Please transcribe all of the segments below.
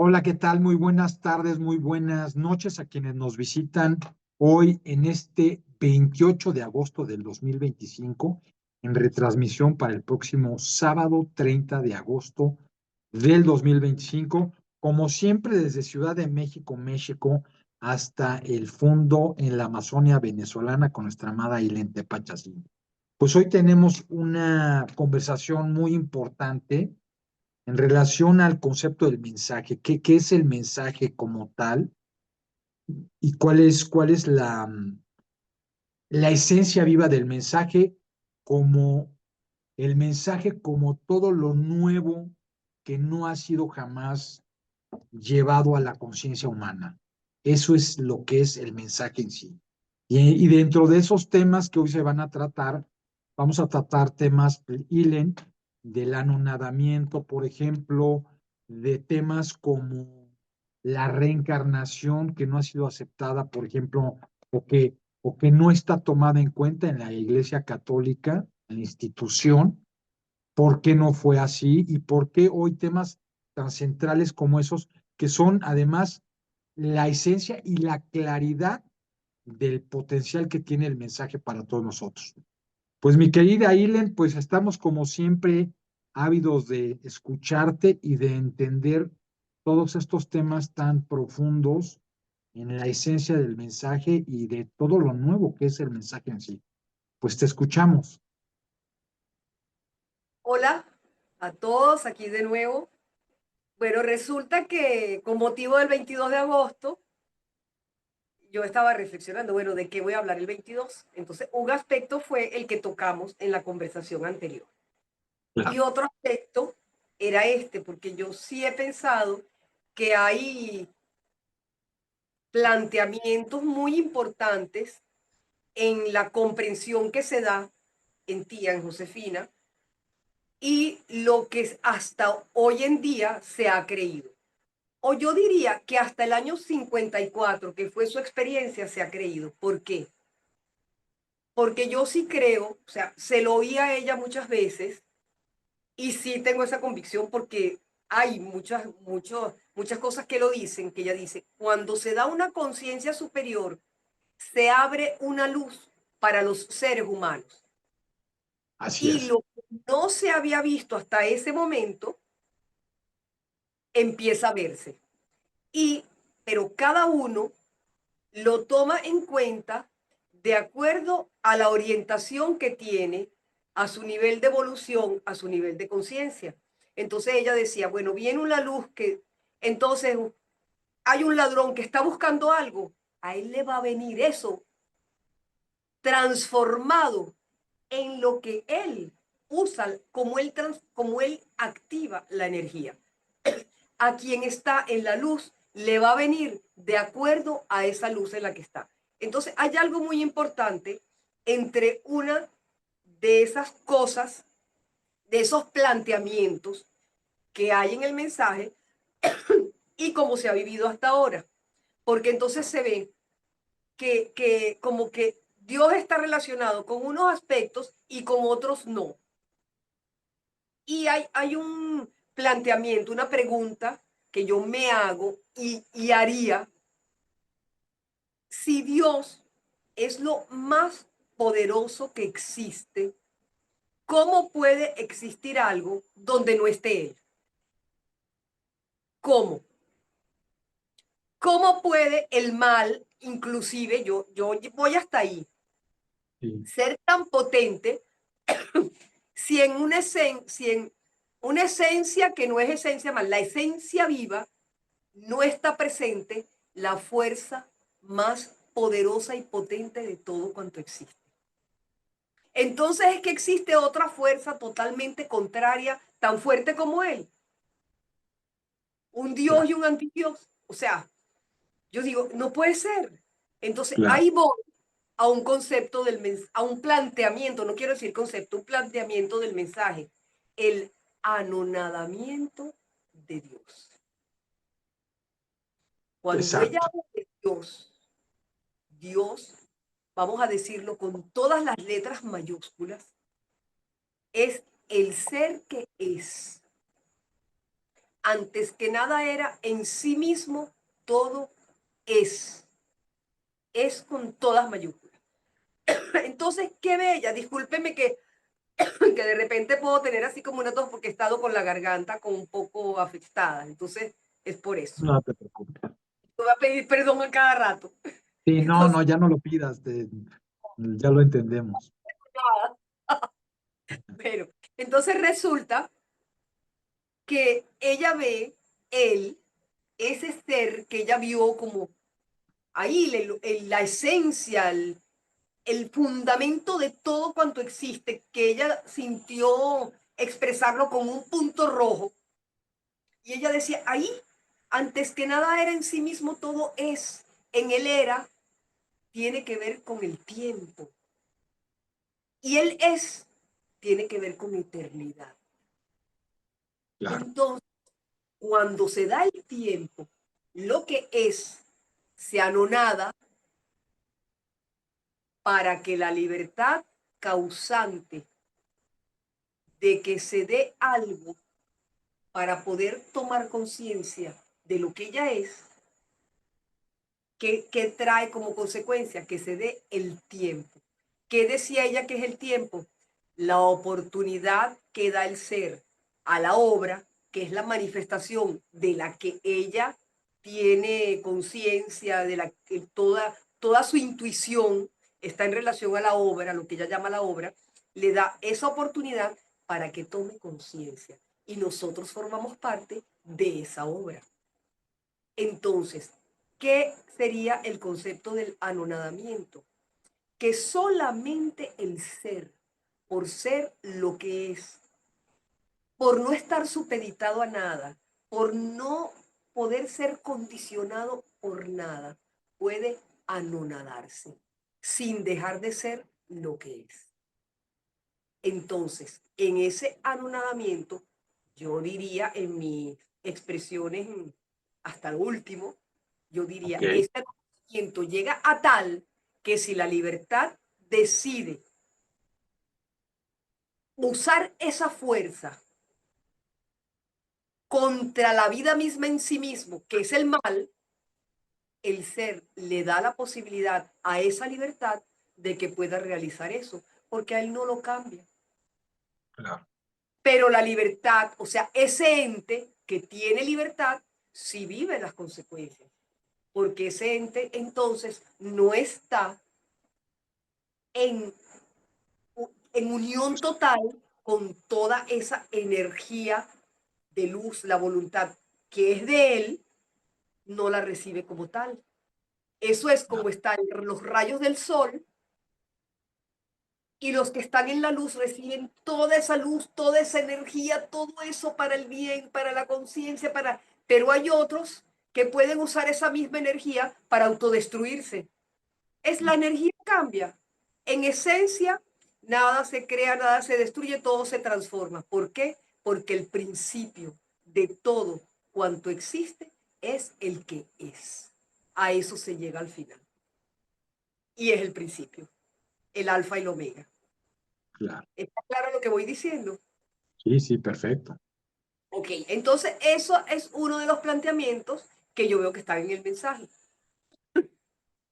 Hola, ¿qué tal? Muy buenas tardes, muy buenas noches a quienes nos visitan hoy en este 28 de agosto del 2025, en retransmisión para el próximo sábado 30 de agosto del 2025, como siempre desde Ciudad de México, México, hasta el fondo en la Amazonia venezolana con nuestra amada Ilente Pachacín. Pues hoy tenemos una conversación muy importante en relación al concepto del mensaje. ¿Qué es el mensaje como tal? ¿Y cuál es la esencia viva del mensaje como el mensaje como todo lo nuevo que no ha sido jamás llevado a la conciencia humana? Eso es lo que es el mensaje en sí. Y dentro de esos temas que hoy se van a tratar, vamos a tratar temas del Ilen, del anonadamiento, por ejemplo, de temas como la reencarnación que no ha sido aceptada, por ejemplo, o que no está tomada en cuenta en la Iglesia Católica, en la institución. ¿Por qué no fue así? ¿Y por qué hoy temas tan centrales como esos, que son además la esencia y la claridad del potencial que tiene el mensaje para todos nosotros? Pues mi querida Ilen, pues estamos como siempre ávidos de escucharte y de entender todos estos temas tan profundos en la esencia del mensaje y de todo lo nuevo que es el mensaje en sí. Pues te escuchamos. Hola a todos aquí de nuevo. Bueno, resulta que con motivo del 22 de agosto, yo estaba reflexionando, bueno, ¿de qué voy a hablar el 22? Entonces, un aspecto fue el que tocamos en la conversación anterior. Y Claro. otro aspecto era este, porque yo sí he pensado que hay planteamientos muy importantes en la comprensión que se da en tía, en Josefina, y lo que hasta hoy en día se ha creído. O yo diría que hasta el año 54, que fue su experiencia, se ha creído. ¿Por qué? Porque yo sí creo, o sea, se lo oí a ella muchas veces y sí tengo esa convicción porque hay muchas cosas que lo dicen, que ella dice, cuando se da una conciencia superior, se abre una luz para los seres humanos. Así Y es. lo que no se había visto hasta ese momento empieza a verse. Y, pero cada uno lo toma en cuenta de acuerdo a la orientación que tiene, a su nivel de evolución, a su nivel de conciencia. Entonces ella decía, bueno, viene una luz que, entonces hay un ladrón que está buscando algo, a él le va a venir eso transformado en lo que él usa, como él activa la energía. A quien está en la luz le va a venir de acuerdo a esa luz en la que está. Entonces, hay algo muy importante entre una de esas cosas, de esos planteamientos que hay en el mensaje y cómo se ha vivido hasta ahora. Porque entonces se ve que como que Dios está relacionado con unos aspectos y con otros no. Y hay un planteamiento, una pregunta que yo me hago y haría. Si Dios es lo más poderoso que existe, ¿cómo puede existir algo donde no esté Él? ¿Cómo? ¿Cómo puede el mal, inclusive yo voy hasta ahí, Sí. ser tan potente si en una esencia que no es esencia más, la esencia viva, no está presente la fuerza más poderosa y potente de todo cuanto existe? Entonces es que existe otra fuerza totalmente contraria, tan fuerte como él, un Dios Claro, y un antidios. O sea, yo digo, no puede ser. Entonces claro. ahí voy a un concepto a un planteamiento, no quiero decir concepto, un planteamiento del mensaje, el anonadamiento de Dios. Cuando ella Exacto. habla de Dios, Dios, vamos a decirlo con todas las letras mayúsculas, es el ser que es, antes que nada era, en sí mismo todo es. Es con todas mayúsculas. Entonces, qué bella. Discúlpeme que de repente puedo tener así como una tos porque he estado con la garganta con un poco afectada. Entonces, es por eso. No te preocupes. Te voy a pedir perdón a cada rato. Sí, no, Entonces, no, ya no lo pidas, ya lo entendemos. nada. Pero, entonces resulta que ella ve él, ese ser que ella vio como ahí, la esencia, el fundamento de todo cuanto existe, que ella sintió expresarlo con un punto rojo. Y ella decía, ahí, antes que nada era en sí mismo, todo es. En él era, tiene que ver con el tiempo. Y él es, tiene que ver con eternidad. Claro, Entonces, cuando se da el tiempo, lo que es se anonada para que la libertad causante de que se dé algo para poder tomar conciencia de lo que ella es, que trae como consecuencia que se dé el tiempo. ¿Qué decía ella que es el tiempo? La oportunidad que da el ser a la obra, que es la manifestación de la que ella tiene conciencia, de la que toda su intuición está en relación a la obra, lo que ella llama la obra, le da esa oportunidad para que tome conciencia. Y nosotros formamos parte de esa obra. Entonces, ¿qué sería el concepto del anonadamiento? Que solamente el ser, por ser lo que es, por no estar supeditado a nada, por no poder ser condicionado por nada, puede anonadarse sin dejar de ser lo que es. Entonces, en ese anonadamiento, yo diría en mis expresiones hasta lo último, yo diría, ok, este conocimiento llega a tal que si la libertad decide usar esa fuerza contra la vida misma en sí mismo, que es el mal, el ser le da la posibilidad a esa libertad de que pueda realizar eso, porque a él no lo cambia. claro, Pero la libertad, o sea, ese ente que tiene libertad, sí vive las consecuencias, porque ese ente entonces no está en, en unión total con toda esa energía de luz, la voluntad que es de él, no la recibe como tal. Eso es como claro, están los rayos del sol y los que están en la luz reciben toda esa luz, toda esa energía, todo eso para el bien, para la conciencia, para... Pero hay otros que pueden usar esa misma energía para autodestruirse. Es la energía que cambia. En esencia, nada se crea, nada se destruye, todo se transforma. ¿Por qué? Porque el principio de todo cuanto existe es el que es. A eso se llega al final. Y es el principio, el alfa y el omega. claro. ¿Está claro lo que voy diciendo? Sí, sí, perfecto. Ok, entonces eso es uno de los planteamientos que yo veo que están en el mensaje.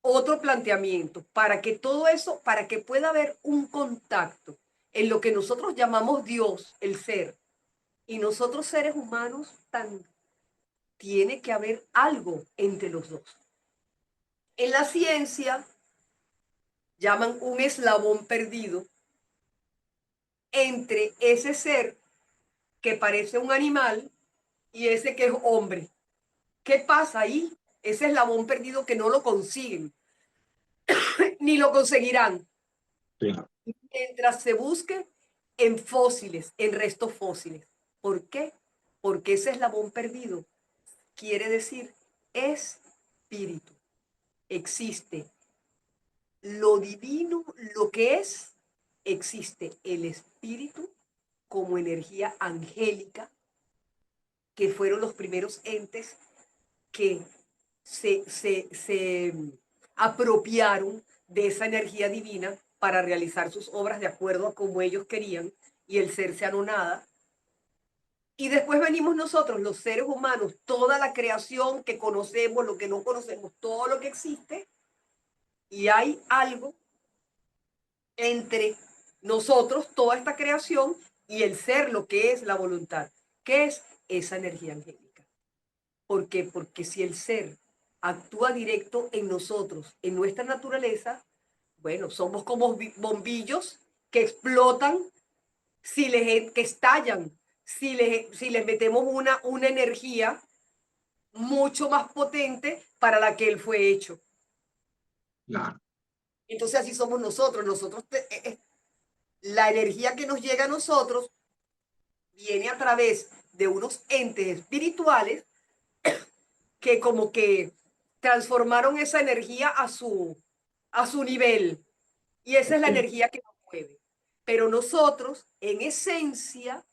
Otro planteamiento, para que todo eso, para que pueda haber un contacto en lo que nosotros llamamos Dios, el ser, y nosotros seres humanos, tiene que haber algo entre los dos. En la ciencia llaman un eslabón perdido entre ese ser que parece un animal y ese que es hombre. ¿Qué pasa ahí? Ese eslabón perdido que no lo consiguen, ni lo conseguirán, Sí, mientras se busque en fósiles, en restos fósiles. ¿Por qué? Porque ese eslabón perdido quiere decir espíritu. Existe lo divino, lo que es, existe el espíritu como energía angélica, que fueron los primeros entes que se apropiaron de esa energía divina para realizar sus obras de acuerdo a como ellos querían y el ser se anonada. Y después venimos nosotros, los seres humanos, toda la creación que conocemos, lo que no conocemos, todo lo que existe, y hay algo entre nosotros, toda esta creación, y el ser, lo que es la voluntad, que es esa energía angélica. ¿Por qué? Porque si el ser actúa directo en nosotros, en nuestra naturaleza, bueno, somos como bombillos que explotan, que estallan, si les metemos una energía mucho más potente para la que él fue hecho. Claro. Entonces así somos nosotros. La energía que nos llega a nosotros viene a través de unos entes espirituales que como que transformaron esa energía a su nivel. Y esa es la Ok. energía que nos mueve. Pero nosotros, en esencia,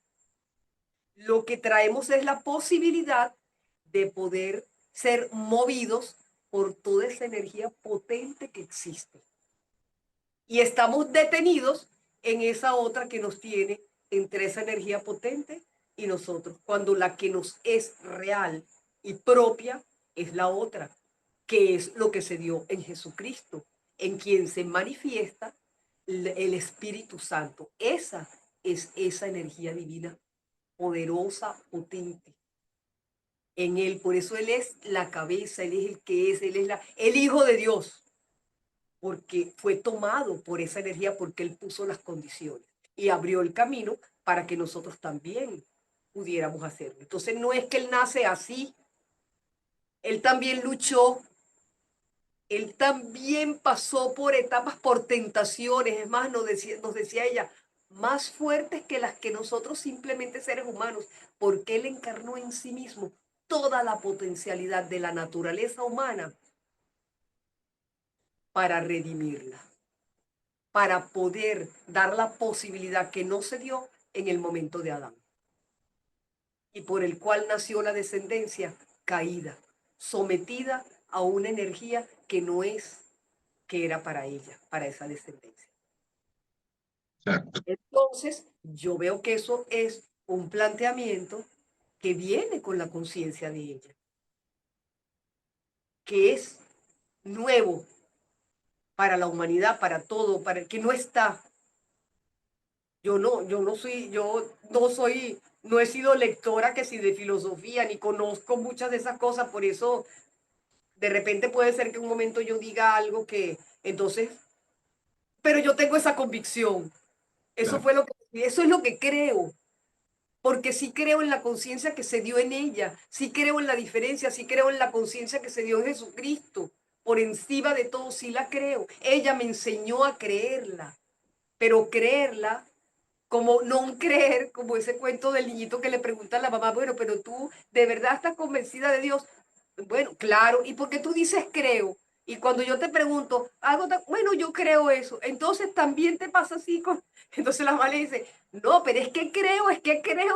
lo que traemos es la posibilidad de poder ser movidos por toda esa energía potente que existe. Y estamos detenidos en esa otra que nos tiene entre esa energía potente y nosotros, cuando la que nos es real y propia es la otra, que es lo que se dio en Jesucristo, en quien se manifiesta el Espíritu Santo. Esa es esa energía divina poderosa, potente en él. Por eso él es la cabeza, él es el que es, él es el Hijo de Dios, porque fue tomado por esa energía, porque él puso las condiciones y abrió el camino para que nosotros también pudiéramos hacerlo. Entonces no es que él nace así, él también luchó, él también pasó por etapas, por tentaciones, es más, nos decía ella, más fuertes que las que nosotros simplemente seres humanos, porque él encarnó en sí mismo toda la potencialidad de la naturaleza humana para redimirla, para poder dar la posibilidad que no se dio en el momento de Adán, y por el cual nació la descendencia caída, sometida a una energía que no es, que era para ella, para esa descendencia. Exacto. Entonces, yo veo que eso es un planteamiento que viene con la conciencia de ella, que es nuevo para la humanidad, para todo, para el que no está. No he sido lectora que si de filosofía, ni conozco muchas de esas cosas, por eso de repente puede ser que un momento yo diga algo que, entonces, pero yo tengo esa convicción. Claro. Eso es lo que creo. Porque sí creo en la conciencia que se dio en ella, sí creo en la diferencia, sí creo en la conciencia que se dio en Jesucristo. Por encima de todo, sí la creo. Ella me enseñó a creerla, pero creerla como no creer, como ese cuento del niñito que le pregunta a la mamá, bueno, pero tú de verdad estás convencida de Dios. Bueno, claro, ¿y por qué tú dices creo? Y cuando yo te pregunto, bueno, yo creo eso, entonces también te pasa así con... Entonces la mamá le dice, no, pero es que creo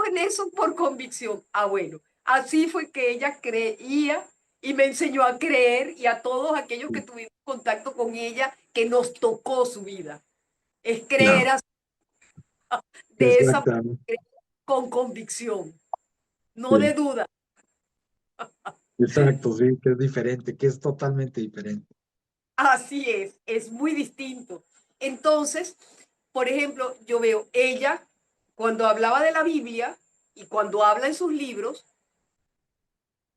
en eso por convicción. Ah, bueno, así fue que ella creía y me enseñó a creer y a todos aquellos que tuvimos contacto con ella, que nos tocó su vida. Es creer Claro. así, de esa Exactamente. manera, con convicción, no de Sí. duda. Exacto, sí, que es diferente, que es totalmente diferente. Así es muy distinto. Entonces, por ejemplo, yo veo ella cuando hablaba de la Biblia y cuando habla en sus libros,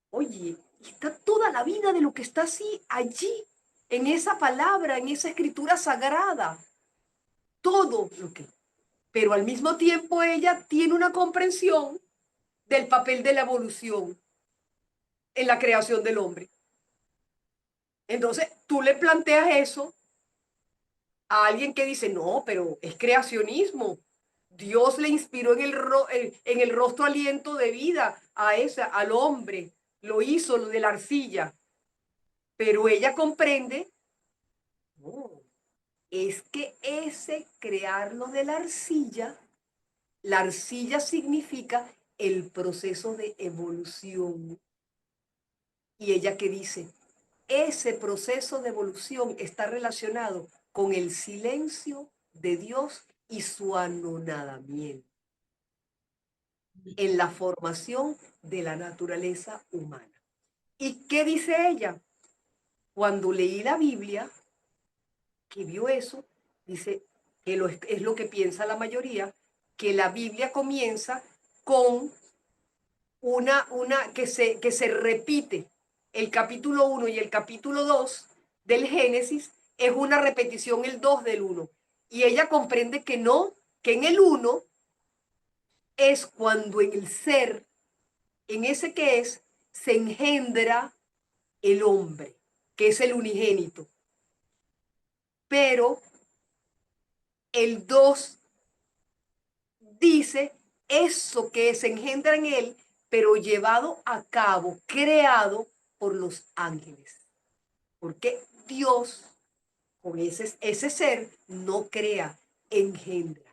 oye, está toda la vida de lo que está así allí, en esa palabra, en esa escritura sagrada, todo lo que... Pero al mismo tiempo ella tiene una comprensión del papel de la evolución en la creación del hombre. Entonces, tú le planteas eso a alguien que dice, no, pero es creacionismo. Dios le inspiró en el rostro aliento de vida al hombre, lo hizo lo de la arcilla, pero ella comprende, no, es que ese crearlo de la arcilla significa el proceso de evolución. Y ella que dice, ese proceso de evolución está relacionado con el silencio de Dios y su anonadamiento. en la formación de la naturaleza humana. ¿Y qué dice ella? Cuando leí la Biblia, que vio eso, dice que es lo que piensa la mayoría, que la Biblia comienza con que se repite el capítulo 1 y el capítulo 2 del Génesis, es una repetición el 2 del 1. Y ella comprende que no, que en el 1 es cuando en el ser, en ese que es, se engendra el hombre, que es el unigénito. Pero el 2 dice eso que se engendra en él, pero llevado a cabo, creado por los ángeles. Porque Dios, con ese ser, no crea, engendra.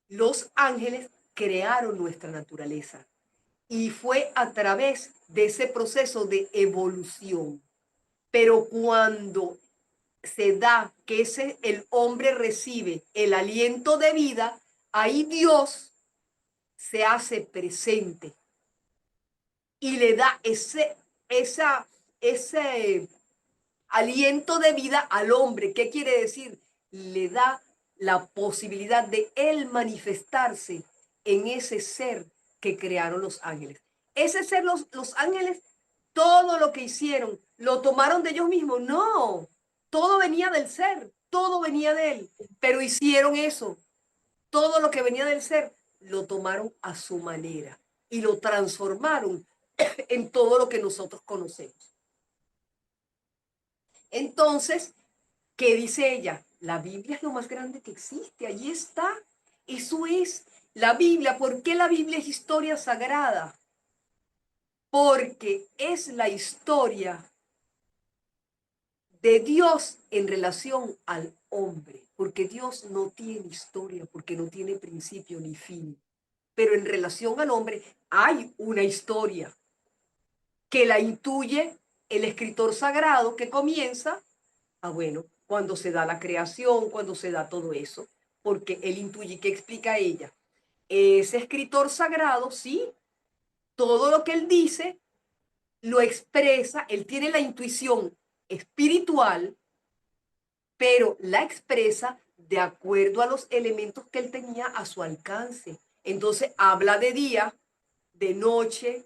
Los ángeles crearon nuestra naturaleza y fue a través de ese proceso de evolución. Pero cuando se da que el hombre recibe el aliento de vida, ahí Dios se hace presente y le da ese aliento de vida al hombre. ¿Qué quiere decir? Le da la posibilidad de él manifestarse en ese ser que crearon los ángeles. Ese ser, los ángeles, todo lo que hicieron, ¿lo tomaron de ellos mismos? No, todo venía del ser, todo venía de él, pero hicieron eso. Todo lo que venía del ser lo tomaron a su manera y lo transformaron en todo lo que nosotros conocemos. Entonces, ¿qué dice ella? La Biblia es lo más grande que existe, allí está. Eso es la Biblia. ¿Por qué la Biblia es historia sagrada? Porque es la historia de Dios en relación al hombre, porque Dios no tiene historia, porque no tiene principio ni fin. Pero en relación al hombre hay una historia que la intuye el escritor sagrado que comienza, bueno, cuando se da la creación, cuando se da todo eso, porque él intuye. ¿Qué explica ella? Ese escritor sagrado, sí, todo lo que él dice lo expresa, él tiene la intuición espiritual, pero la expresa de acuerdo a los elementos que él tenía a su alcance. Entonces habla de día, de noche,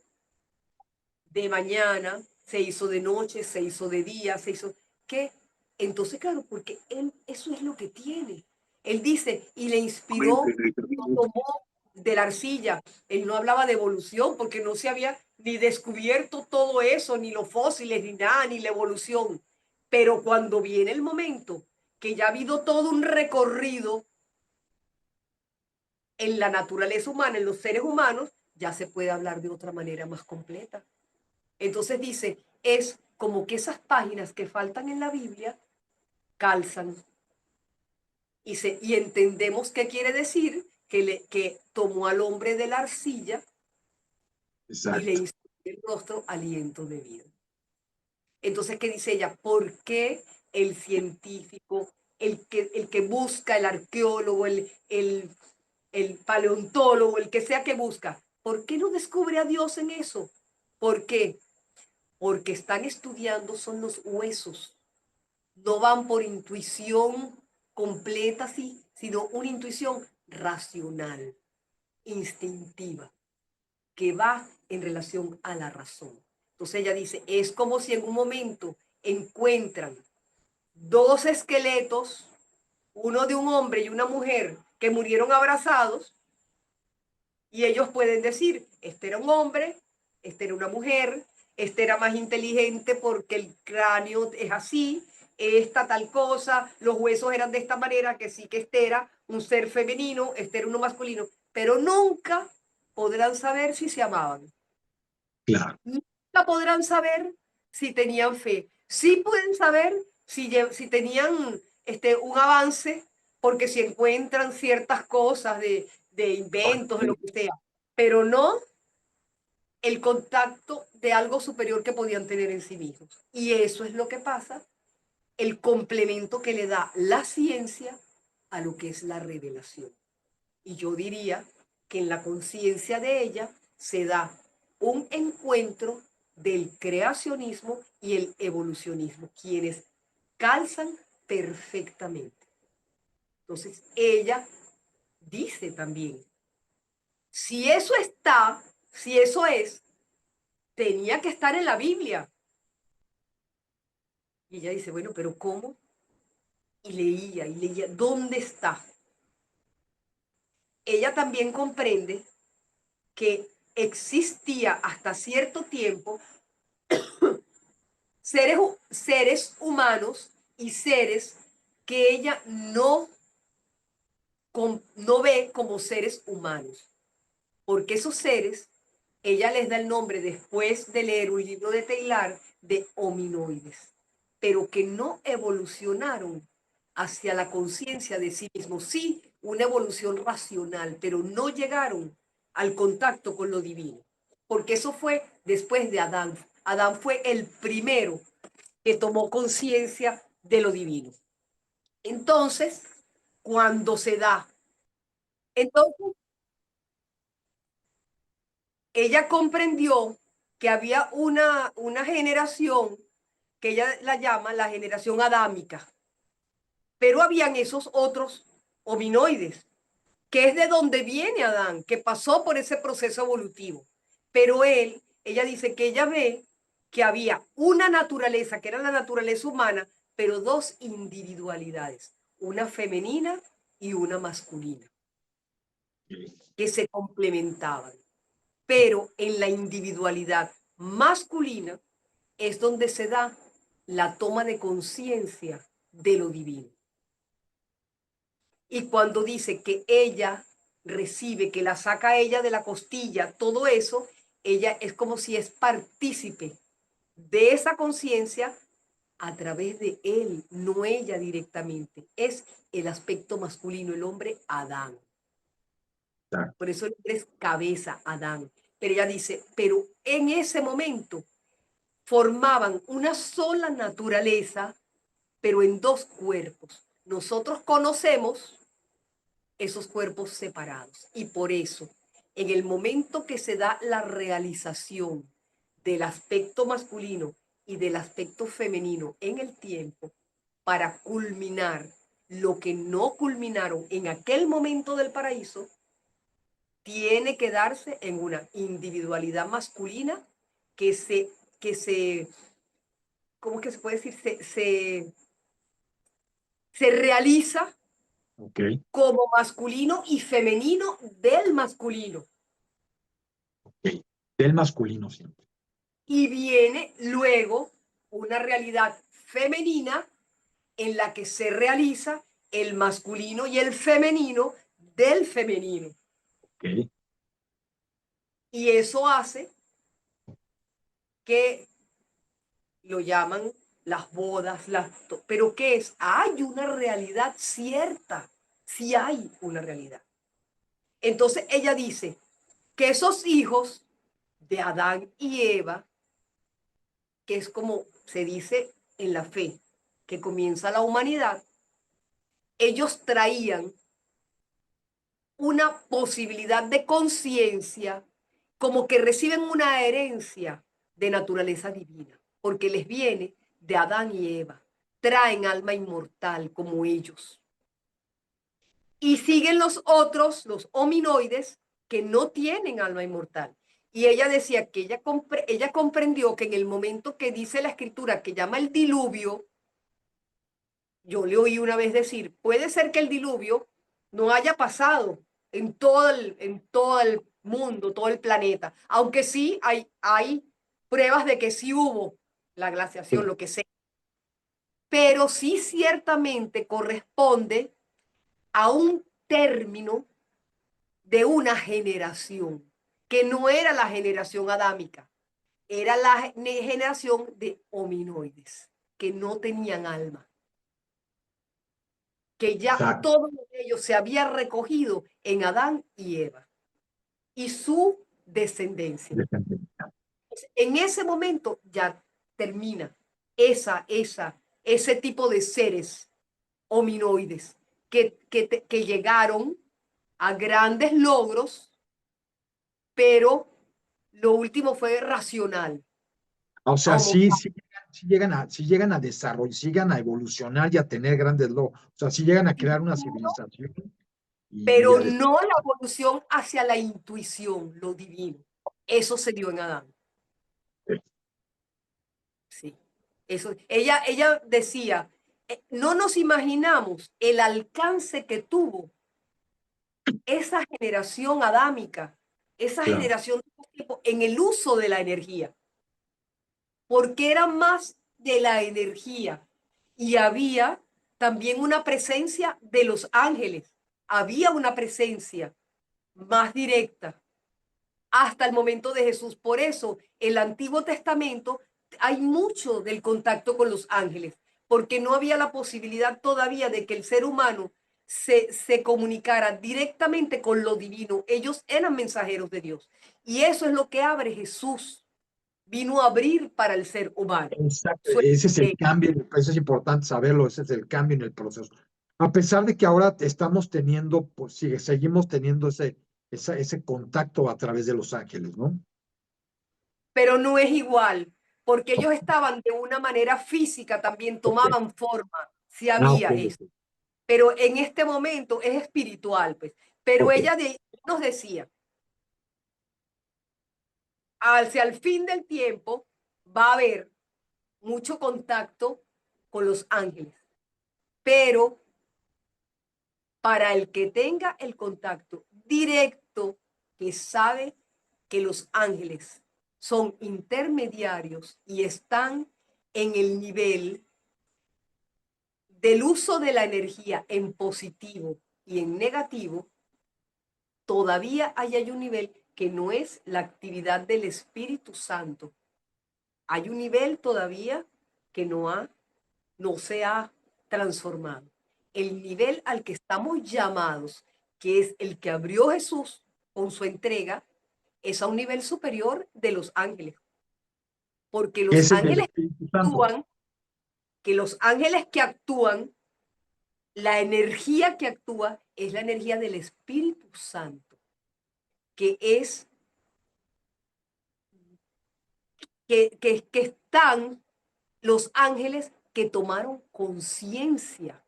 de mañana, se hizo de noche, se hizo de día, se hizo... ¿Qué? Entonces, claro, porque él eso es lo que tiene. Él dice, y le inspiró, lo tomó de la arcilla. Él no hablaba de evolución porque no se había ni descubierto todo eso, ni los fósiles, ni nada, ni la evolución. Pero cuando viene el momento que ya ha habido todo un recorrido en la naturaleza humana, en los seres humanos, ya se puede hablar de otra manera más completa. Entonces dice, es como que esas páginas que faltan en la Biblia calzan y entendemos qué quiere decir que tomó al hombre de la arcilla y le Exacto. hizo el rostro aliento de vida. Entonces, ¿qué dice ella? ¿Por qué el científico, el que busca, el arqueólogo, el paleontólogo, el que sea que busca, ¿por qué no descubre a Dios en eso? ¿Por qué? Porque están estudiando son los huesos. No van por intuición completa, sí, sino una intuición racional, instintiva, que va en relación a la razón. Entonces ella dice, es como si en un momento encuentran dos esqueletos, uno de un hombre y una mujer, que murieron abrazados, y ellos pueden decir, este era un hombre, este era una mujer, este era más inteligente porque el cráneo es así, esta tal cosa, los huesos eran de esta manera, que sí que este era un ser femenino, este era uno masculino, pero nunca podrán saber si se amaban. Claro. Nunca podrán saber si tenían fe. Sí pueden saber si tenían un avance, porque si encuentran ciertas cosas de inventos, de lo que sea, pero no el contacto de algo superior que podían tener en sí mismos. Y eso es lo que pasa, el complemento que le da la ciencia a lo que es la revelación. Y yo diría que en la conciencia de ella se da un encuentro del creacionismo y el evolucionismo, quienes calzan perfectamente. Entonces, ella dice también, si eso está, si eso es, tenía que estar en la Biblia. Y ella dice, bueno, pero ¿cómo? Y leía, ¿dónde está? Ella también comprende que existía hasta cierto tiempo seres humanos y seres que ella no ve como seres humanos, porque esos seres, ella les da el nombre después de leer un libro de Taylor de hominoides, pero que no evolucionaron hacia la conciencia de sí mismos. Sí, una evolución racional, pero no llegaron al contacto con lo divino, porque eso fue después de Adán. Adán fue el primero que tomó conciencia de lo divino. Entonces, cuando se da, entonces ella comprendió que había una generación que ella la llama la generación adámica, pero habían esos otros hominoides, que es de donde viene Adán, que pasó por ese proceso evolutivo. Pero ella dice que ella ve que había una naturaleza, que era la naturaleza humana, pero dos individualidades, una femenina y una masculina, que se complementaban. Pero en la individualidad masculina es donde se da la toma de conciencia de lo divino. Y cuando dice que ella recibe, que la saca ella de la costilla, todo eso, ella es como si es partícipe de esa conciencia a través de él, no ella directamente. Es el aspecto masculino, el hombre Adán. Por eso es cabeza, Adán. Pero ella dice, pero en ese momento formaban una sola naturaleza, pero en dos cuerpos. Nosotros conocemos esos cuerpos separados. Y por eso, en el momento que se da la realización del aspecto masculino y del aspecto femenino en el tiempo, para culminar lo que no culminaron en aquel momento del paraíso, tiene que darse en una individualidad masculina que se ¿cómo que se puede decir? Se realiza como masculino y femenino del masculino. Del masculino siempre. Y viene luego una realidad femenina en la que se realiza el masculino y el femenino del femenino. Y eso hace que lo llaman las bodas, pero ¿qué es? Hay una realidad cierta, sí hay una realidad. Entonces ella dice que esos hijos de Adán y Eva, que es como se dice en la fe, que comienza la humanidad, ellos traían una posibilidad de conciencia, como que reciben una herencia de naturaleza divina, porque les viene de Adán y Eva, traen alma inmortal como ellos. Y siguen los otros, los hominoides, que no tienen alma inmortal. Y ella decía que ella comprendió que en el momento que dice la escritura que llama el diluvio, yo le oí una vez decir, puede ser que el diluvio no haya pasado en todo el mundo, todo el planeta, aunque sí hay pruebas de que sí hubo la glaciación, lo que sea, pero sí ciertamente corresponde a un término de una generación, que no era la generación adámica, era la generación de hominoides, que no tenían alma, que ya Exacto. todo ello se había recogido en Adán y Eva y su descendencia. En ese momento ya termina ese tipo de seres hominoides que llegaron a grandes logros pero lo último fue racional. O sea, Homo- sí llegan a desarrollar, sigan a evolucionar y a tener grandes logros. O sea, sí llegan a crear una civilización y pero a no la evolución hacia la intuición, lo divino. Eso se dio en Adán. Sí. Eso, ella decía, no nos imaginamos el alcance que tuvo esa generación adámica, esa claro. generación en el uso de la energía, porque era más de la energía y había también una presencia de los ángeles, había una presencia más directa hasta el momento de Jesús. Por eso, el Antiguo Testamento hay mucho del contacto con los ángeles, porque no había la posibilidad todavía de que el ser humano se comunicara directamente con lo divino. Ellos eran mensajeros de Dios. Y eso es lo que abre Jesús. Vino a abrir para el ser humano. Exacto, Su ese es el cambio, eso es importante saberlo, ese es el cambio en el proceso. A pesar de que ahora estamos teniendo, pues seguimos teniendo ese contacto a través de los ángeles, ¿no? pero no es igual, porque ellos estaban de una manera física, también Ok. tomaban forma, si Ah, ok, había eso. ok. Pero en este momento es espiritual, pues. Pero Ok. ella nos decía, hacia el fin del tiempo va a haber mucho contacto con los ángeles, pero para el que tenga el contacto directo, que sabe que los ángeles son intermediarios y están en el nivel del uso de la energía en positivo y en negativo, todavía hay un nivel que no es la actividad del Espíritu Santo. Hay un nivel todavía que no se ha transformado. El nivel al que estamos llamados, que es el que abrió Jesús con su entrega, es a un nivel superior de los ángeles, porque los Ese es el ángeles Espíritu Santo. actúan, que los ángeles que actúan, la energía que actúa es la energía del Espíritu Santo, que es que están los ángeles que tomaron conciencia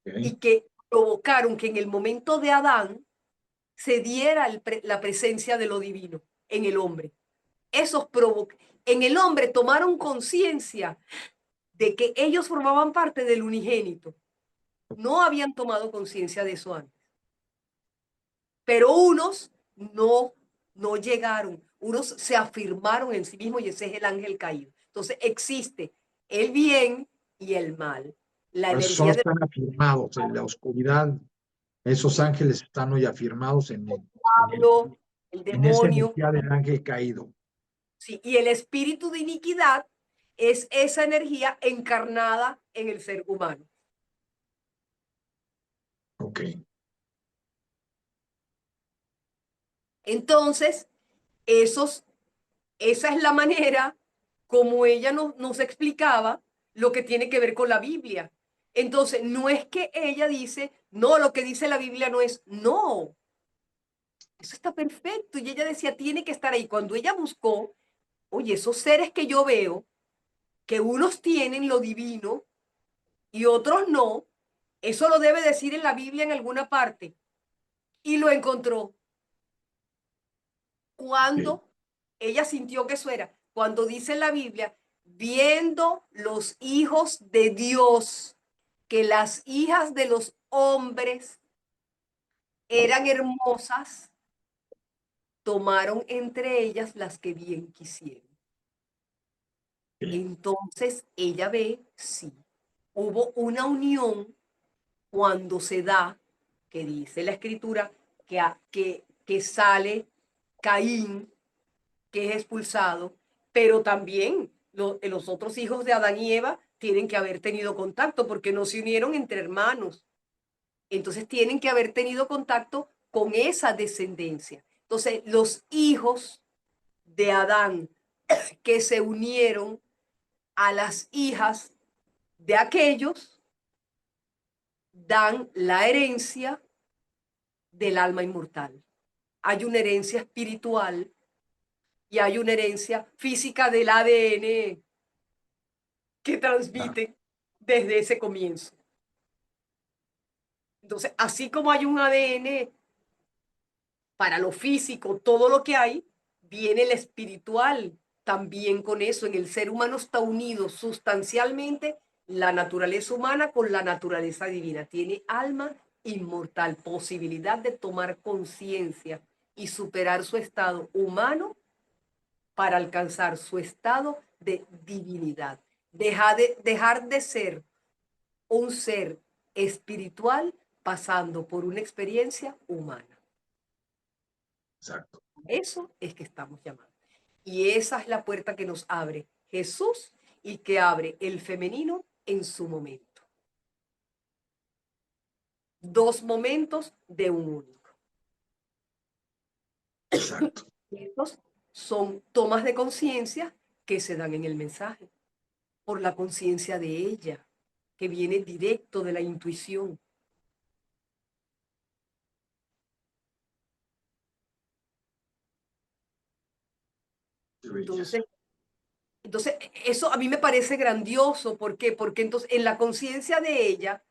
Ok. y que provocaron que en el momento de Adán se diera la presencia de lo divino en el hombre. Esos en el hombre tomaron conciencia de que ellos formaban parte del unigénito. No habían tomado conciencia de eso antes. Pero unos no llegaron, unos se afirmaron en sí mismos y ese es el ángel caído. Entonces existe el bien y el mal. La Por eso son energía de están afirmados en la oscuridad. Esos ángeles están hoy afirmados Pablo, el en esa demonio, energía del ángel caído. sí, y el espíritu de iniquidad es esa energía encarnada en el ser humano. Ok. Entonces, esos, esa es la manera como ella nos explicaba lo que tiene que ver con la Biblia. Entonces, no es que ella dice, no, lo que dice la Biblia no es, no, eso está perfecto. Y ella decía, tiene que estar ahí. Cuando ella buscó, oye, esos seres que yo veo, que unos tienen lo divino y otros no, eso lo debe decir en la Biblia en alguna parte. Y lo encontró. Ok. Cuando ella sintió que eso era, cuando dice en la Biblia, viendo los hijos de Dios, que las hijas de los hombres eran hermosas, tomaron entre ellas las que bien quisieron. Ok. Entonces ella ve, sí, hubo una unión cuando se da, que dice la escritura, que sale Caín, que es expulsado, pero también los otros hijos de Adán y Eva tienen que haber tenido contacto porque no se unieron entre hermanos. Entonces tienen que haber tenido contacto con esa descendencia. Entonces los hijos de Adán que se unieron a las hijas de aquellos dan la herencia del alma inmortal. hay una herencia espiritual y hay una herencia física del ADN que transmite desde ese comienzo. Entonces, así como hay un ADN para lo físico, todo lo que hay, viene el espiritual también con eso. En el ser humano está unido sustancialmente la naturaleza humana con la naturaleza divina. Tiene alma inmortal, posibilidad de tomar conciencia y superar su estado humano para alcanzar su estado de divinidad. Dejar de ser un ser espiritual pasando por una experiencia humana. Exacto. Eso es que estamos llamando. Y esa es la puerta que nos abre Jesús y que abre el femenino en su momento. Dos momentos de un único. Exacto. Estos son tomas de conciencia que se dan en el mensaje, por la conciencia de ella, que viene directo de la intuición. Qué belleza. Entonces, eso a mí me parece grandioso. ¿Por qué? Porque entonces en la conciencia de ella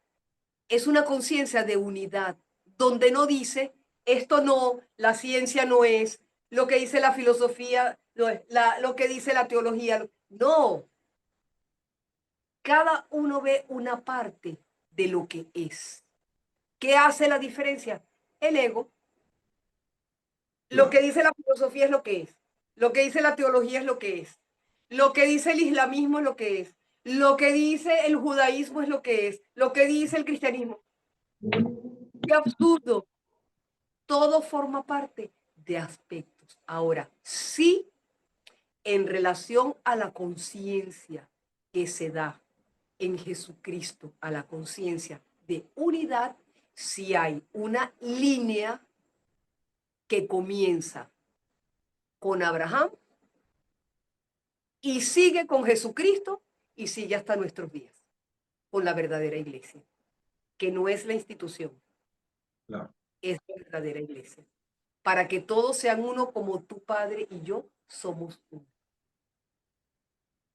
es una conciencia de unidad, donde no dice, esto no, la ciencia no es, lo que dice la filosofía no es, lo que dice la teología. No, cada uno ve una parte de lo que es. ¿Qué hace la diferencia? El ego. Lo que Claro. dice la filosofía es lo que es. Lo que dice la teología es lo que es. Lo que dice el islamismo es lo que es. Lo que dice el judaísmo es lo que es. Lo que dice el cristianismo. ¡Qué absurdo! Todo forma parte de aspectos. Ahora, sí, en relación a la conciencia que se da en Jesucristo, a la conciencia de unidad, sí hay una línea que comienza con Abraham y sigue con Jesucristo y sigue hasta nuestros días, con la verdadera iglesia, que no es la institución, Claro. es la verdadera iglesia, para que todos sean uno como tu Padre y yo somos uno.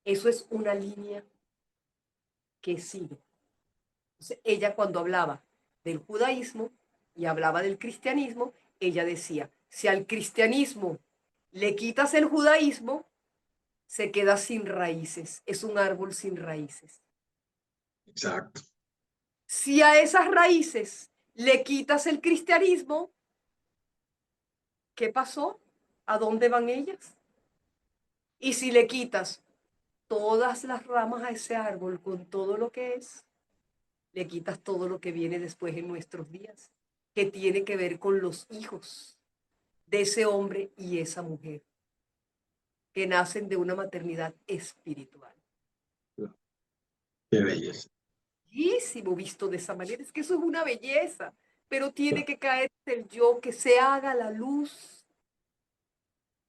Eso es una línea que sigue. Entonces, ella cuando hablaba del judaísmo y hablaba del cristianismo, ella decía, si al cristianismo le quitas el judaísmo, se queda sin raíces, es un árbol sin raíces. Exacto. Si a esas raíces le quitas el cristianismo, ¿qué pasó? ¿A dónde van ellas? Y si le quitas todas las ramas a ese árbol con todo lo que es, le quitas todo lo que viene después en nuestros días, que tiene que ver con los hijos de ese hombre y esa mujer, que nacen de una maternidad espiritual. Qué belleza. Bellísimo visto de esa manera, es que eso es una belleza, pero tiene que caer el yo, que se haga la luz,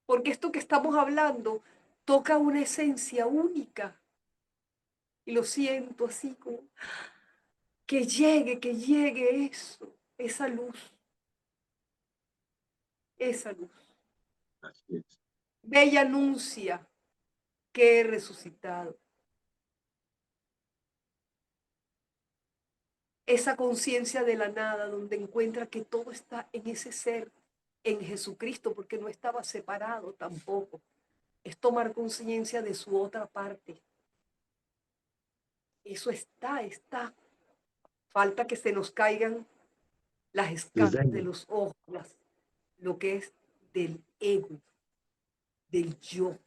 porque esto que estamos hablando toca una esencia única, y lo siento así como que llegue eso, esa luz. Así es. Bella anuncia que he resucitado. Esa conciencia de la nada donde encuentra que todo está en ese ser, en Jesucristo, porque no estaba separado tampoco. Es tomar conciencia de su otra parte. Eso está. Falta que se nos caigan las escamas de Desde los ojos, lo que es del ego, del yo,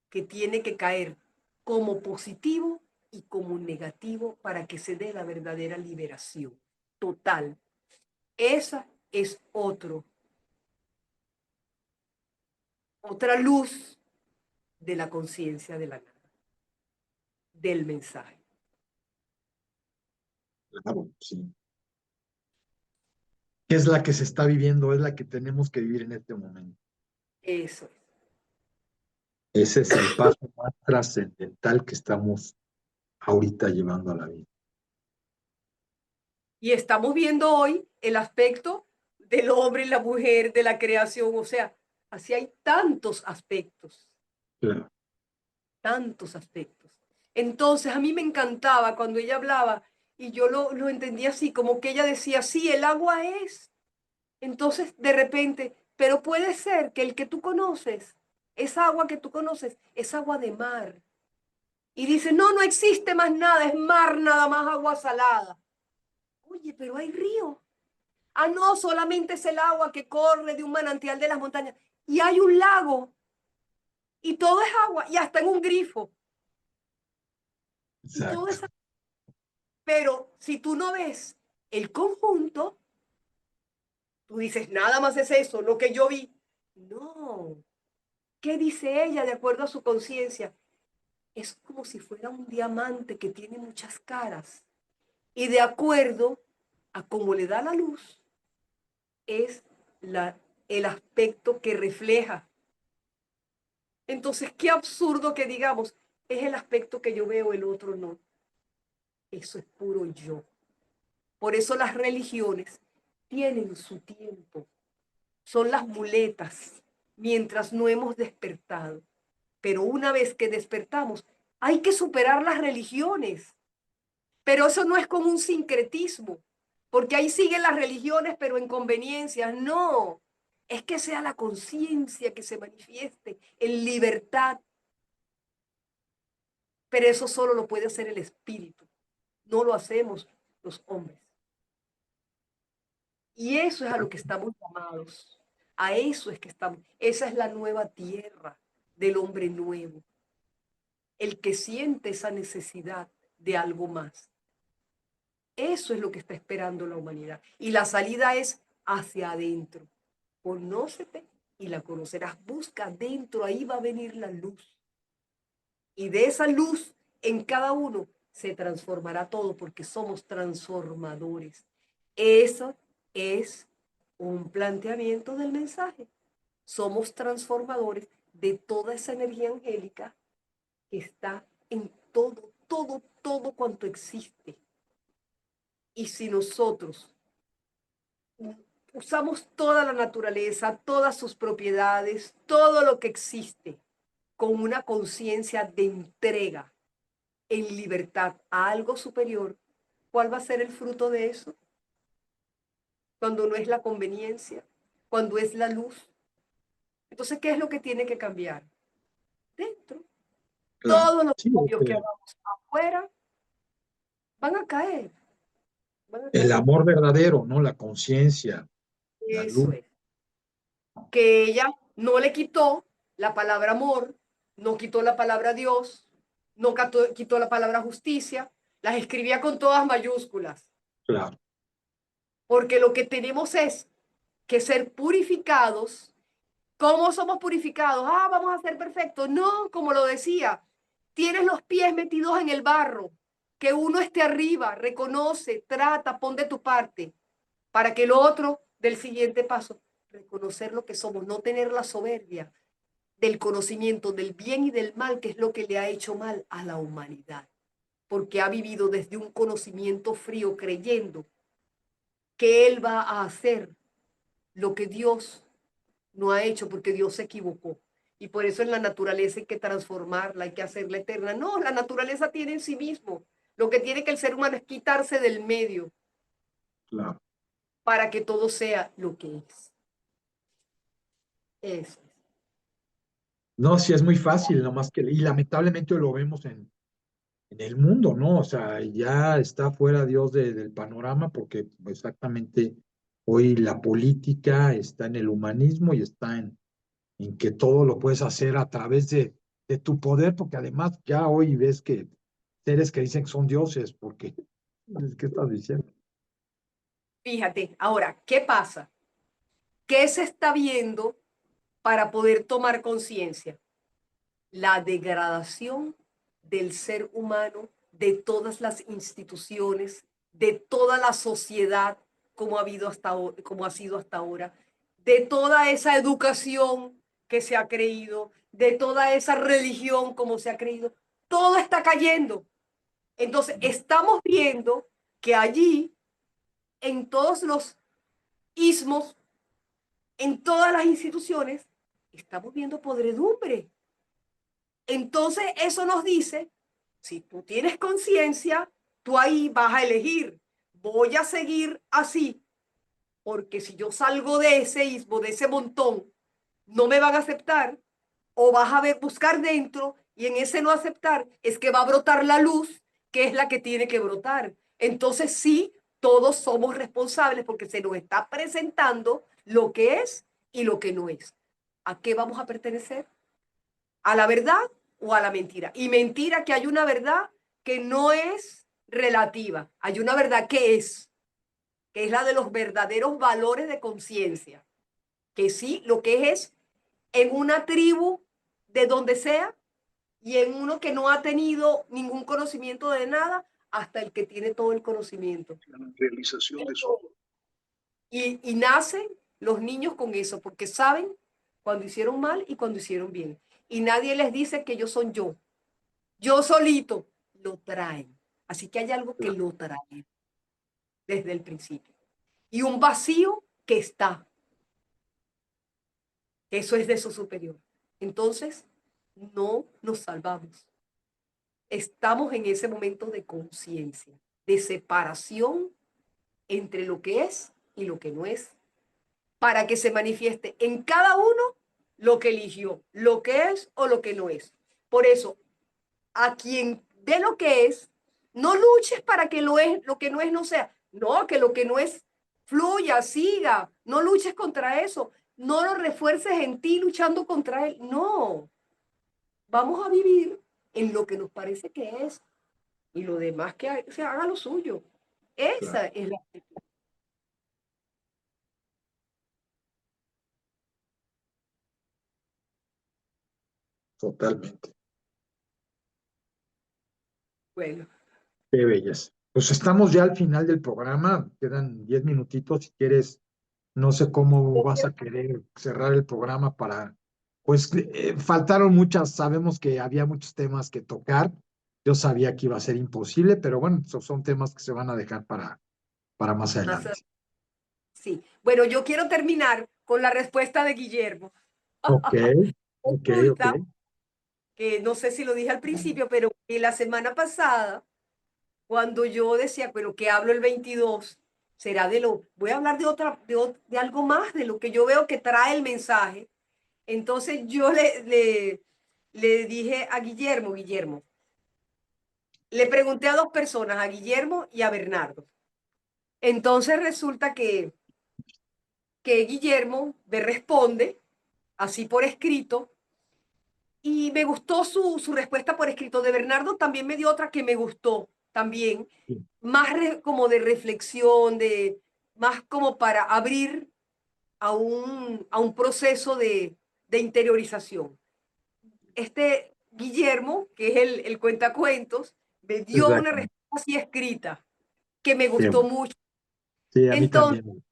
que tiene que caer como positivo y como negativo para que se dé la verdadera liberación total. Esa es otra luz de la conciencia de la nada, del mensaje. claro, sí. ¿Qué es la que se está viviendo? Es la que tenemos que vivir en este momento. Eso es. Ese es el paso más trascendental que estamos ahorita llevando a la vida. Y estamos viendo hoy el aspecto del hombre y la mujer, de la creación. O sea, así hay tantos aspectos, Claro. tantos aspectos. Entonces, a mí me encantaba cuando ella hablaba y yo lo entendía así, como que ella decía, sí, el agua es. Entonces, de repente, pero puede ser que el que tú conoces, esa agua que tú conoces, es agua de mar. Y dice, no, no existe más nada, es mar nada más, agua salada. Oye, pero hay río. Ah, no, solamente es el agua que corre de un manantial de las montañas. Y hay un lago y todo es agua y hasta en un grifo. Y todo Exacto. es agua. Pero si tú no ves el conjunto, tú dices, nada más es eso, lo que yo vi. No. ¿Qué dice ella de acuerdo a su conciencia? Es como si fuera un diamante que tiene muchas caras. Y de acuerdo a cómo le da la luz, es el aspecto que refleja. Entonces, qué absurdo que digamos, es el aspecto que yo veo, el otro no. Eso es puro yo. Por eso las religiones tienen su tiempo. Son las muletas mientras no hemos despertado. Pero una vez que despertamos, hay que superar las religiones. Pero eso no es como un sincretismo, porque ahí siguen las religiones, pero en conveniencias. No, es que sea la conciencia que se manifieste en libertad, pero eso solo lo puede hacer el espíritu, no lo hacemos los hombres. Y eso es a lo que estamos llamados, a eso es que estamos, esa es la nueva tierra del hombre nuevo, el que siente esa necesidad de algo más. Eso es lo que está esperando la humanidad. Y la salida es hacia adentro. Conócete y la conocerás. Busca adentro, ahí va a venir la luz. Y de esa luz en cada uno se transformará todo porque somos transformadores. Eso es un planteamiento del mensaje. Somos transformadores de toda esa energía angélica que está en todo, todo, todo cuanto existe. Y si nosotros usamos toda la naturaleza, todas sus propiedades, todo lo que existe, con una conciencia de entrega en libertad a algo superior, ¿cuál va a ser el fruto de eso? Cuando no es la conveniencia, cuando es la luz. Entonces, ¿qué es lo que tiene que cambiar? Dentro. Claro. Todos los Sí, cambios que hagamos afuera van a caer, van a el caer. amor verdadero, ¿no? La conciencia, la Eso luz. es. Que ella no le quitó la palabra amor, no quitó la palabra Dios, no quitó la palabra justicia, las escribía con todas mayúsculas, Claro. porque lo que tenemos es que ser purificados. ¿Cómo somos purificados? Ah, vamos a ser perfectos. No, como lo decía, tienes los pies metidos en el barro, que uno esté arriba, reconoce, trata, pon de tu parte, para que el otro del siguiente paso, reconocer lo que somos, no tener la soberbia del conocimiento del bien y del mal, que es lo que le ha hecho mal a la humanidad, porque ha vivido desde un conocimiento frío creyendo que él va a hacer lo que Dios no ha hecho porque Dios se equivocó. Y por eso en la naturaleza hay que transformarla, hay que hacerla eterna. No, la naturaleza tiene en sí mismo. Lo que tiene que el ser humano es quitarse del medio Claro. para que todo sea lo que es. Eso es. No, sí es muy fácil, nomás que, y lamentablemente lo vemos en el mundo, ¿no? O sea, ya está fuera Dios del panorama porque exactamente hoy la política está en el humanismo y está en que todo lo puedes hacer a través de tu poder, porque además ya hoy ves que seres que dicen que son dioses, porque, ¿qué estás diciendo? Fíjate, ahora, ¿qué pasa? ¿Qué se está viendo para poder tomar conciencia? La degradación del ser humano, de todas las instituciones, de toda la sociedad como ha habido hasta como ha sido hasta ahora, de toda esa educación que se ha creído, de toda esa religión como se ha creído, todo está cayendo. Entonces, estamos viendo que allí, en todos los ismos, en todas las instituciones, estamos viendo podredumbre. Entonces, eso nos dice, si tú tienes conciencia, tú ahí vas a elegir, voy a seguir así, porque si yo salgo de ese ismo, de ese montón, no me van a aceptar, o vas a ver, buscar dentro, y en ese no aceptar es que va a brotar la luz, que es la que tiene que brotar. Entonces sí, todos somos responsables porque se nos está presentando lo que es y lo que no es. ¿A qué vamos a pertenecer? ¿A la verdad o a la mentira? Y mentira que hay una verdad que no es relativa, hay una verdad que es la de los verdaderos valores de conciencia, que sí, lo que es en una tribu de donde sea y en uno que no ha tenido ningún conocimiento de nada hasta el que tiene todo el conocimiento. Realización de su... Y nacen los niños con eso, porque saben cuando hicieron mal y cuando hicieron bien. Y nadie les dice que ellos son yo. Yo solito lo traen. Así que hay algo que lo trae desde el principio. Y un vacío que está. Eso es de su superior. Entonces, no nos salvamos. Estamos en ese momento de conciencia, de separación entre lo que es y lo que no es, para que se manifieste en cada uno lo que eligió, lo que es o lo que no es. Por eso, a quien ve lo que es, no luches para que lo que no es no sea. No, que lo que no es fluya, siga. No luches contra eso. No lo refuerces en ti luchando contra él. No. Vamos a vivir en lo que nos parece que es y lo demás que se haga lo suyo. Claro, Esa es la... totalmente. Bueno, Qué belleza. Pues estamos ya al final del programa, quedan 10 minutitos si quieres, no sé cómo vas a querer cerrar el programa para, pues faltaron muchas, sabemos que había muchos temas que tocar, yo sabía que iba a ser imposible, pero bueno, son temas que se van a dejar para más más, adelante. sí. Bueno, yo quiero terminar con la respuesta de Guillermo. Ok, ok, ok. Resulta que no sé si lo dije al principio, pero que la semana pasada, cuando yo decía, pero que hablo el 22, será de lo, voy a hablar de otra, de algo más, de lo que yo veo que trae el mensaje. Entonces yo le dije a Guillermo, Guillermo, le pregunté a dos personas, a Guillermo y a Bernardo. Entonces resulta que Guillermo me responde así por escrito y me gustó su respuesta por escrito. De Bernardo también me dio otra que me gustó también, Sí, más como de reflexión, más como para abrir a un proceso de interiorización. Este Guillermo, que es el cuentacuentos, me dio una exactamente. respuesta así escrita que me Qué gustó bueno. mucho. Sí, a mí Entonces, también.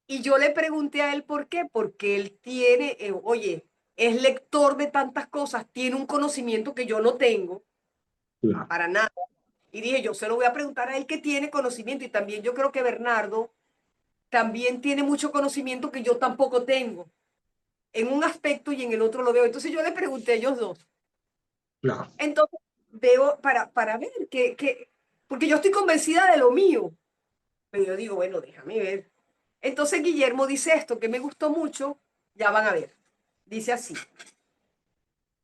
y yo le pregunté a él por qué, porque él tiene, oye, es lector de tantas cosas, tiene un conocimiento que yo no tengo Claro, para nada. Y dije, yo se lo voy a preguntar a él que tiene conocimiento y también yo creo que Bernardo también tiene mucho conocimiento que yo tampoco tengo, en un aspecto y en el otro lo veo. Entonces yo le pregunté a ellos dos. claro, Entonces veo para ver porque yo estoy convencida de lo mío, pero yo digo, bueno, déjame ver. Entonces Guillermo dice esto que me gustó mucho, ya van a ver. Dice así,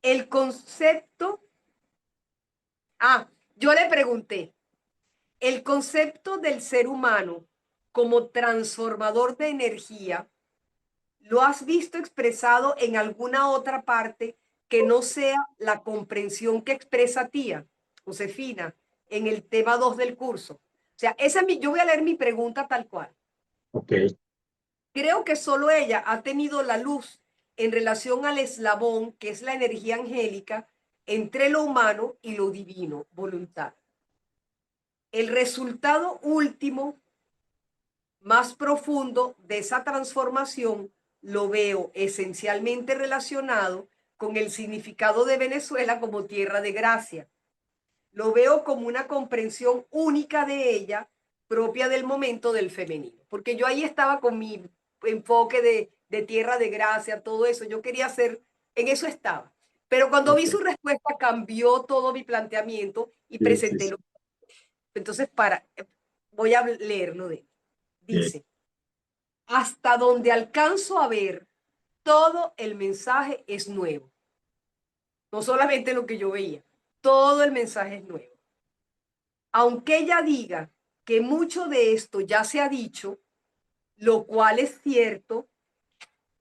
el concepto, yo le pregunté, el concepto del ser humano como transformador de energía, ¿lo has visto expresado en alguna otra parte que no sea la comprensión que expresa tía, Josefina, en el tema 2 del curso? O sea, yo voy a leer mi pregunta tal cual. ok, Creo que solo ella ha tenido la luz en relación al eslabón, que es la energía angélica, entre lo humano y lo divino, voluntad. El resultado último, más profundo de esa transformación, lo veo esencialmente relacionado con el significado de Venezuela como tierra de gracia. Lo veo como una comprensión única de ella, propia del momento del femenino. Porque yo ahí estaba con enfoque de tierra de gracia, todo eso. Yo quería hacer, en eso estaba. Pero cuando vi Ok. su respuesta, cambió todo mi planteamiento y Sí, sí, presenté sí. lo. Entonces, voy a leerlo de él. Bien. Dice, hasta donde alcanzo a ver, todo el mensaje es nuevo. No solamente lo que yo veía, todo el mensaje es nuevo. Aunque ella diga que mucho de esto ya se ha dicho, lo cual es cierto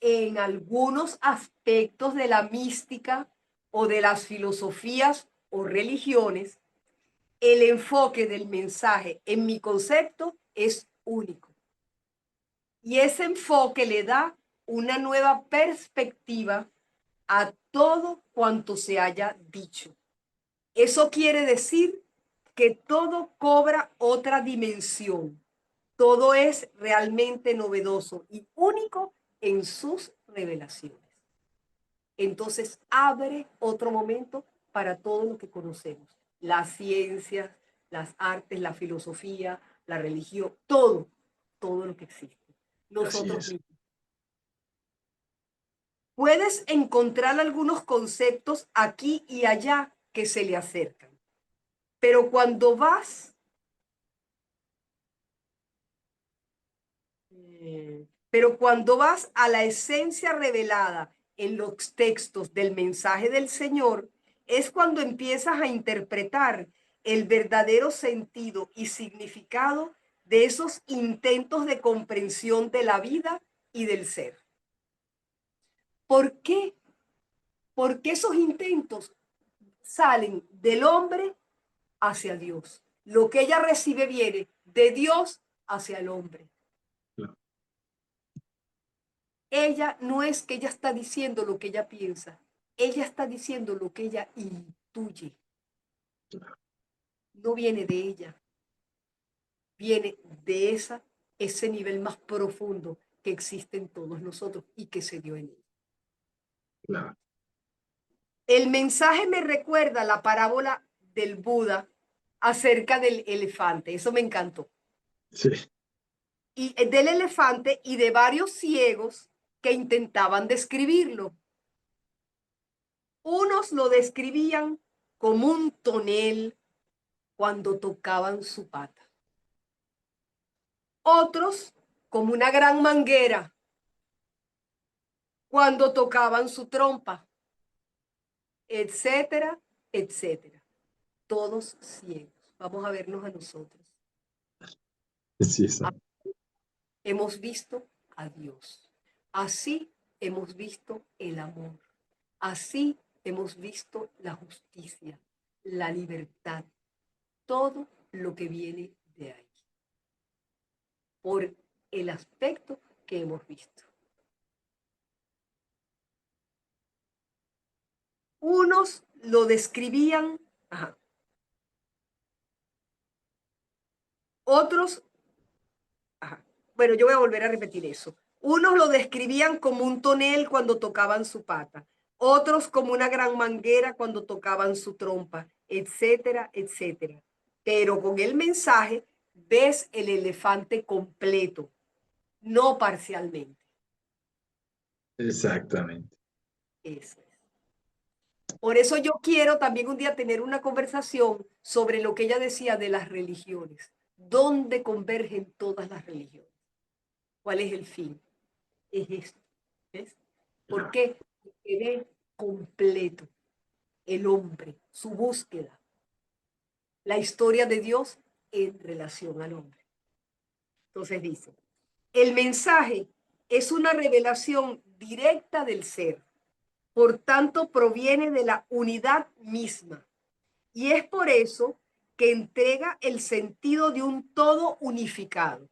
en algunos aspectos de la mística o de las filosofías o religiones, el enfoque del mensaje en mi concepto es único. Y ese enfoque le da una nueva perspectiva a todo cuanto se haya dicho. Eso quiere decir que todo cobra otra dimensión. Todo es realmente novedoso y único en sus revelaciones. Entonces abre otro momento para todo lo que conocemos. Las ciencias, las artes, la filosofía, la religión, todo, todo lo que existe. Así Nosotros es. mismos. Puedes encontrar algunos conceptos aquí y allá que se le acercan, pero cuando vas a la esencia revelada en los textos del mensaje del Señor, es cuando empiezas a interpretar el verdadero sentido y significado de esos intentos de comprensión de la vida y del ser. ¿Por qué? Porque esos intentos salen del hombre hacia Dios. Lo que ella recibe viene de Dios hacia el hombre. Claro, Ella no es que ella está diciendo lo que ella piensa, ella está diciendo lo que ella intuye. No viene de ella, viene de ese nivel más profundo que existe en todos nosotros y que se dio en ella. claro. El mensaje me recuerda la parábola del Buda acerca del elefante. Eso me encantó. Sí, Y del elefante y de varios ciegos que intentaban describirlo. Unos lo describían como un tonel cuando tocaban su pata. Otros como una gran manguera cuando tocaban su trompa, etcétera, etcétera. Todos ciegos. Vamos a vernos a nosotros. sí, eso. Hemos visto a Dios. Así hemos visto el amor. Así hemos visto la justicia, la libertad, todo lo que viene de ahí, por el aspecto que hemos visto. Unos lo describían, ajá, otros, ajá, bueno, yo voy a volver a repetir eso. Unos lo describían como un tonel cuando tocaban su pata, otros como una gran manguera cuando tocaban su trompa, etcétera, etcétera. Pero con el mensaje ves el elefante completo, no parcialmente. Exactamente. Eso es. Por eso yo quiero también un día tener una conversación sobre lo que ella decía de las religiones. ¿Dónde convergen todas las religiones? ¿Cuál es el fin? Es esto. ¿Ves? ¿Por Claro. qué? Porque ve completo el hombre, su búsqueda, la historia de Dios en relación al hombre. Entonces dice, el mensaje es una revelación directa del ser, por tanto proviene de la unidad misma. Y es por eso que entrega el sentido de un todo unificado,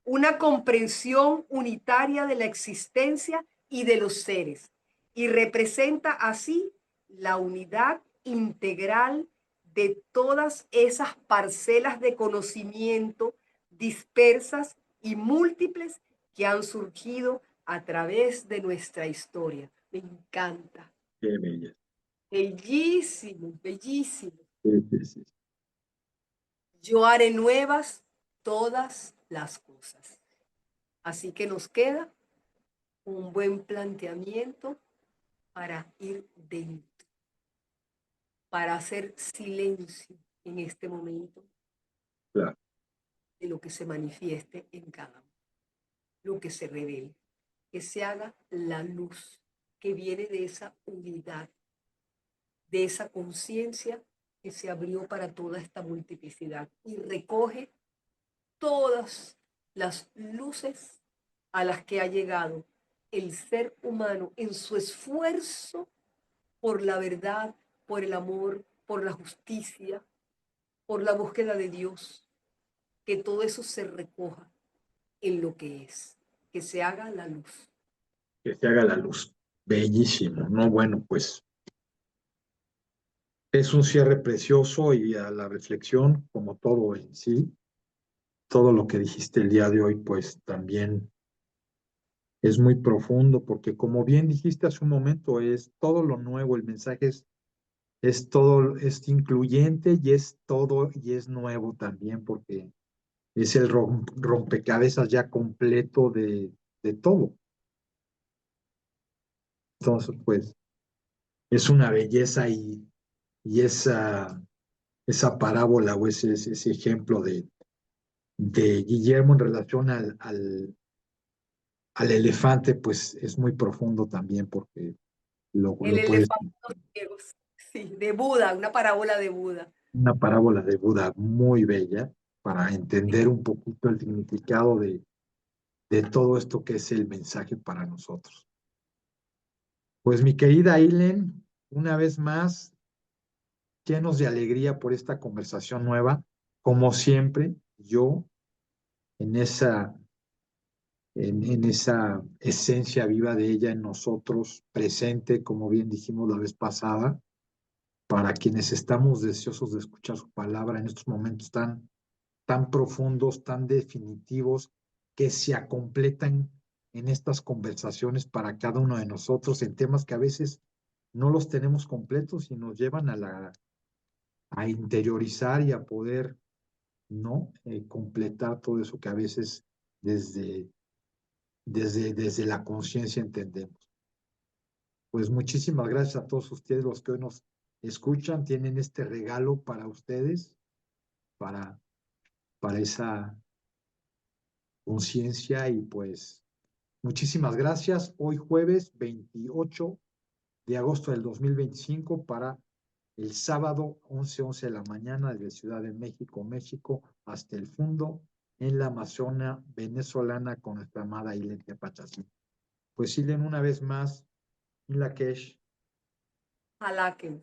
una comprensión unitaria de la existencia y de los seres, y representa así la unidad integral de todas esas parcelas de conocimiento dispersas y múltiples que han surgido a través de nuestra historia. Me encanta. Qué bella. Bellísimo, bellísimo. Sí, sí, sí. Yo haré nuevas todas las cosas. Así que nos queda un buen planteamiento para ir dentro, para hacer silencio en este momento Claro. de lo que se manifieste en cada uno, lo que se revele, que se haga la luz que viene de esa unidad, de esa conciencia que se abrió para toda esta multiplicidad y recoge todas las luces a las que ha llegado el ser humano en su esfuerzo por la verdad, por el amor, por la justicia, por la búsqueda de Dios, que todo eso se recoja en lo que es, que se haga la luz. Que se haga la luz. Bellísimo, ¿no? Bueno, pues es un cierre precioso y a la reflexión, como todo en sí, todo lo que dijiste el día de hoy, pues también es muy profundo, porque como bien dijiste hace un momento, es todo lo nuevo, el mensaje es todo, es incluyente y es todo y es nuevo también, porque es el rompecabezas ya completo de todo. Entonces, pues es una belleza y esa parábola o ese ejemplo de Guillermo en relación al elefante, pues es muy profundo también porque El lo puedes, elefante de los ciegos, sí, de Buda, una parábola de Buda. una parábola de Buda muy bella para entender un poquito el significado de todo esto que es el mensaje para nosotros. Pues mi querida Aileen, una vez más, llenos de alegría por esta conversación nueva, como siempre, yo en en esa esencia viva de ella en nosotros, presente, como bien dijimos la vez pasada, para quienes estamos deseosos de escuchar su palabra en estos momentos tan profundos, tan definitivos, que se acompletan en estas conversaciones para cada uno de nosotros en temas que a veces no los tenemos completos y nos llevan a interiorizar y a poder no completar todo eso que a veces desde desde la conciencia entendemos. Pues muchísimas gracias a todos ustedes los que hoy nos escuchan, tienen este regalo para ustedes, para, para esa conciencia y pues muchísimas gracias. Hoy jueves 28 de agosto del 2025 para el sábado 11:11 de la mañana desde Ciudad de México, México, hasta el fondo en la Amazona venezolana con nuestra amada Ilen Pachacín. Pues Ilen, una vez más, Lakesh, Ojalá que